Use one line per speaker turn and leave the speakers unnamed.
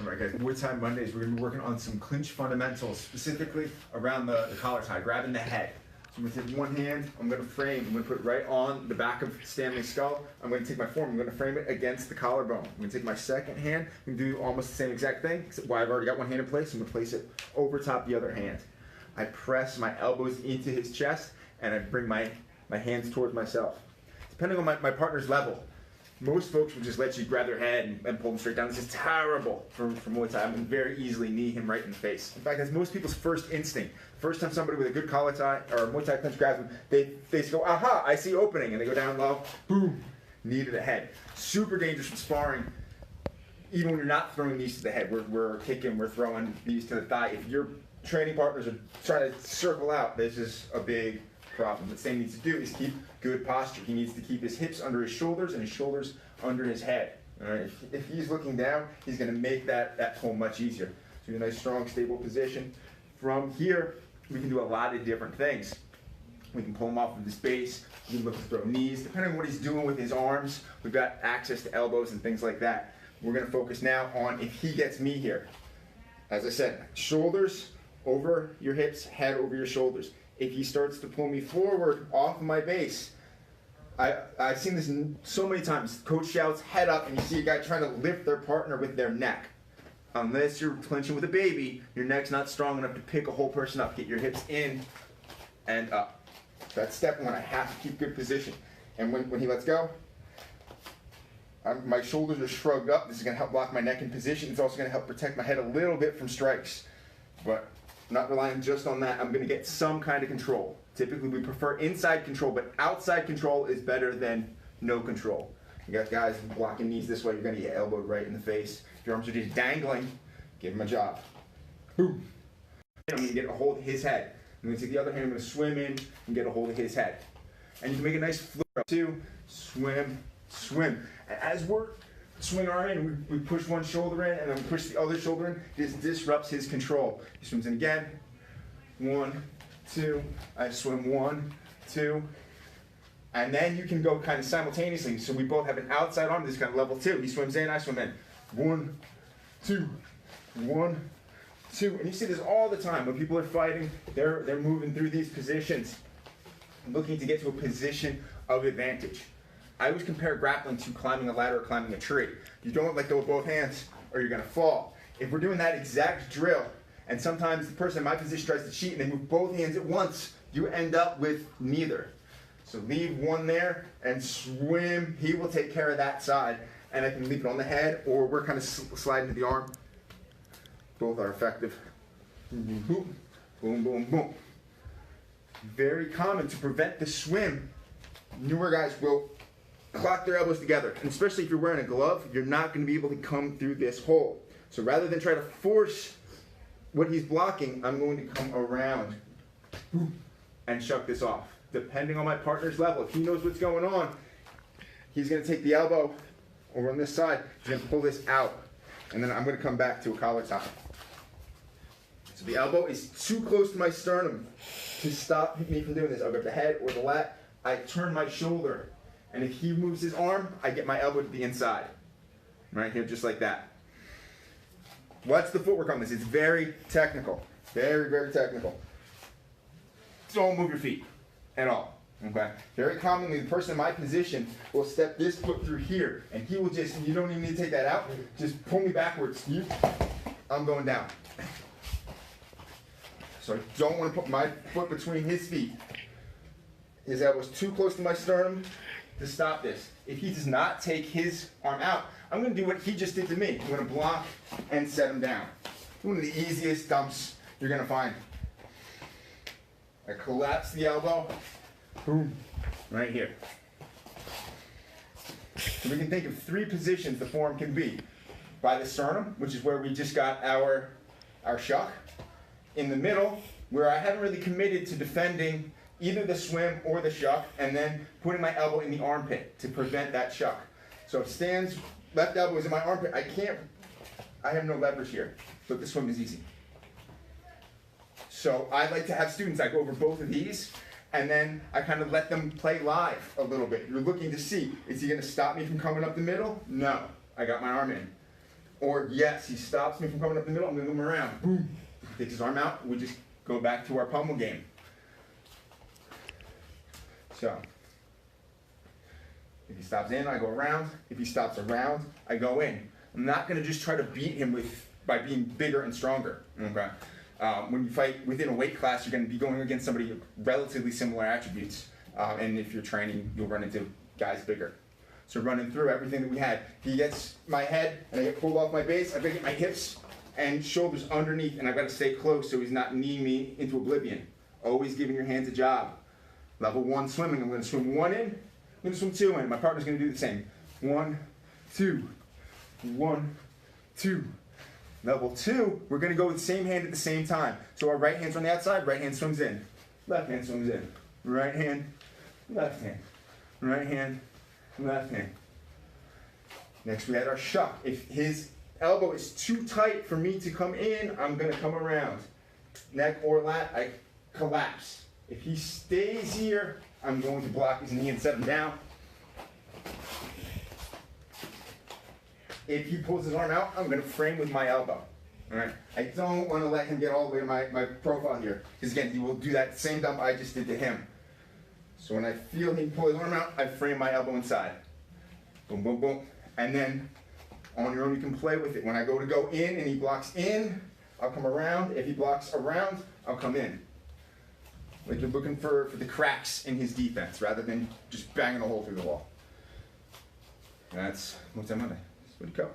Alright guys, Muay Thai Mondays, we're going to be working on some clinch fundamentals, specifically around the collar tie, grabbing the head. So I'm going to take one hand, I'm going to frame, I'm going to put it right on the back of Stanley's skull. I'm going to take my form, I'm going to frame it against the collarbone. I'm going to take my second hand and do almost the same exact thing, except why I've already got one hand in place, I'm going to place it over top the other hand. I press my elbows into his chest and I bring my hands towards myself. Depending on my partner's level, most folks will just let you grab their head and pull them straight down. This is terrible for Muay Thai. I can very easily knee him right in the face. In fact, that's most people's first instinct. First time somebody with a good collar tie or a Muay Thai clinch grabs them, they just go, aha, I see opening, and they go down low, boom, knee to the head. Super dangerous from sparring. Even when you're not throwing knees to the head, we're kicking, we're throwing knees to the thigh. If your training partners are trying to circle out, this is a big problem. What Stan needs to do is keep good posture. He needs to keep his hips under his shoulders and his shoulders under his head. All right? If he's looking down, he's going to make that pull much easier. So a nice, strong, stable position. From here, we can do a lot of different things. We can pull him off of his base. We can look to throw knees. Depending on what he's doing with his arms, we've got access to elbows and things like that. We're going to focus now on if he gets me here. As I said, shoulders over your hips, head over your shoulders. If he starts to pull me forward off of my base, I've seen this so many times. Coach shouts, head up, and you see a guy trying to lift their partner with their neck. Unless you're clinching with a baby, your neck's not strong enough to pick a whole person up. Get your hips in and up. That's step one. I have to keep good position. And when he lets go, my shoulders are shrugged up. This is going to help lock my neck in position. It's also going to help protect my head a little bit from strikes. But I'm not relying just on that. I'm going to get some kind of control. Typically, we prefer inside control, but outside control is better than no control. You got guys blocking knees this way, you're going to get elbowed right in the face. If your arms are just dangling, give him a job. Boom. I'm going to get a hold of his head. I'm going to take the other hand, I'm going to swim in and get a hold of his head. And you can make a nice flip. Two, swim, swim. As we're swing our hand, we push one shoulder in and then we push the other shoulder in. This disrupts his control. He swims in again. 1, 2. I swim 1, 2. And then you can go kind of simultaneously. So we both have an outside arm. This is kind of level 2. He swims in, I swim in. 1, 2. 1, 2. And you see this all the time. When people are fighting, they're moving through these positions, looking to get to a position of advantage. I always compare grappling to climbing a ladder or climbing a tree. You don't let go of both hands or you're going to fall. If we're doing that exact drill, and sometimes the person in my position tries to cheat and they move both hands at once, you end up with neither. So leave one there and swim. He will take care of that side. And I can leave it on the head or we're kind of sliding to the arm. Both are effective. Boom, boom, boom, boom, boom. Very common to prevent the swim. Newer guys will clock their elbows together, and especially if you're wearing a glove, you're not going to be able to come through this hole. So rather than try to force what he's blocking, I'm going to come around and shuck this off. Depending on my partner's level, if he knows what's going on, he's going to take the elbow over on this side, he's going to pull this out, and then I'm going to come back to a collar tie. So the elbow is too close to my sternum to stop me from doing this. I'll grab the head or the lat, I turn my shoulder, and if he moves his arm, I get my elbow to the inside. Right here, just like that. What's the footwork on this? It's very technical. Very, very technical. Don't move your feet at all. Okay? Very commonly, the person in my position will step this foot through here, and he will just, you don't even need to take that out, just pull me backwards. I'm going down. So I don't want to put my foot between his feet. His elbow is too close to my sternum to stop this. If he does not take his arm out, I'm going to do what he just did to me. I'm going to block and set him down. One of the easiest dumps you're going to find. I collapse the elbow, boom, right here. So we can think of 3 positions the form can be. By the sternum, which is where we just got our shuck. In the middle, where I haven't really committed to defending either the swim or the shuck, and then putting my elbow in the armpit to prevent that shuck. So if Stan's left elbow is in my armpit, I have no leverage here, but the swim is easy. So I like to have students, I go over both of these, and then I kind of let them play live a little bit. You're looking to see, is he going to stop me from coming up the middle? No, I got my arm in. Or yes, he stops me from coming up the middle, I'm gonna move him around. Boom. Takes his arm out, we just go back to our pummel game. So, if he stops in, I go around. If he stops around, I go in. I'm not gonna just try to beat him by being bigger and stronger, okay? When you fight within a weight class, you're gonna be going against somebody with relatively similar attributes. And if you're training, you'll run into guys bigger. So running through everything that we had, he gets my head, and I get pulled off my base, I get my hips and shoulders underneath, and I've got to stay close so he's not kneeing me into oblivion. Always giving your hands a job. Level 1 swimming, I'm going to swim 1 in, I'm going to swim 2 in. My partner's going to do the same. 1, 2, 1, 2. Level 2, we're going to go with the same hand at the same time. So our right hand's on the outside, right hand swims in. Left hand swims in. Right hand, left hand. Right hand, left hand. Next we had our shuck. If his elbow is too tight for me to come in, I'm going to come around. Neck or lat, I collapse. If he stays here, I'm going to block his knee and set him down. If he pulls his arm out, I'm going to frame with my elbow. All right? I don't want to let him get all the way to my profile here. Because again, he will do that same dump I just did to him. So when I feel him pull his arm out, I frame my elbow inside. Boom, boom, boom. And then on your own, you can play with it. When I go in and he blocks in, I'll come around. If he blocks around, I'll come in. Like you're looking for the cracks in his defense rather than just banging a hole through the wall. That's Muay Thai Monday. That's what you go.